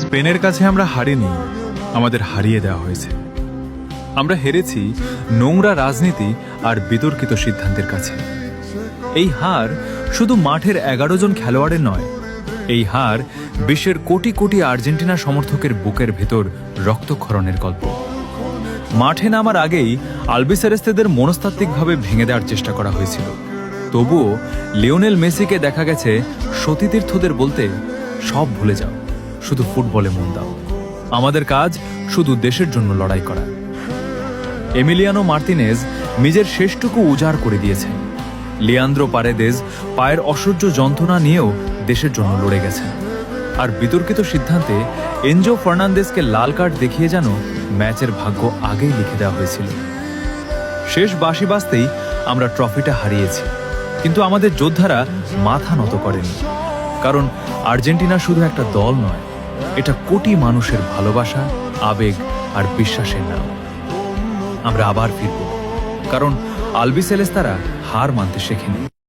স্পেনের কাছে আমরা হারিনি, আমাদের হারিয়ে দেওয়া হয়েছে। আমরা হেরেছি নোংরা রাজনীতি আর বিতর্কিত সিদ্ধান্তের কাছে। এই হার শুধু মাঠের 11 জন খেলোয়াড়ের নয়, এই হার বিশ্বের কোটি কোটি আর্জেন্টিনা সমর্থকের বুকের ভেতর রক্তক্ষরণের গল্প। মাঠে নামার আগেই আলবিসেরেস্তেদের মনস্তাত্ত্বিকভাবে ভেঙে দেওয়ার চেষ্টা করা হয়েছিল। তবুও লিওনেল মেসিকে দেখা গেছে সতীতীর্থদের বলতে, সব ভুলে যাও, শুধু ফুটবলে মন দাও। আমাদের কাজ শুধু দেশের জন্য লড়াই করা। এমিলিয়ানো মার্তিনেজ নিজের শেষটুকু উজাড় করে দিয়েছেন। লিয়ান্দ্রো পারেদেজ পায়ের অসহ্য যন্ত্রণা নিয়েও দেশের জন্য লড়ে গেছেন। আর বিতর্কিত সিদ্ধান্তে এনজো ফার্নান্দেজকে লাল কার্ড দেখিয়ে যেন ম্যাচের ভাগ্য আগেই লিখে দেওয়া হয়েছিল। শেষ বাঁশি বাজতেই আমরা ট্রফিটা হারিয়েছি, কিন্তু আমাদের যোদ্ধারা মাথা নত করেনি। কারণ আর্জেন্টিনা শুধু একটা দল নয়, এটা কোটি মানুষের ভালোবাসা, আবেগ আর বিশ্বাসের নাম। আমরা আবার ফিরব, কারণ আলবিসেলেস্তারা হার মানতে শেখেনি।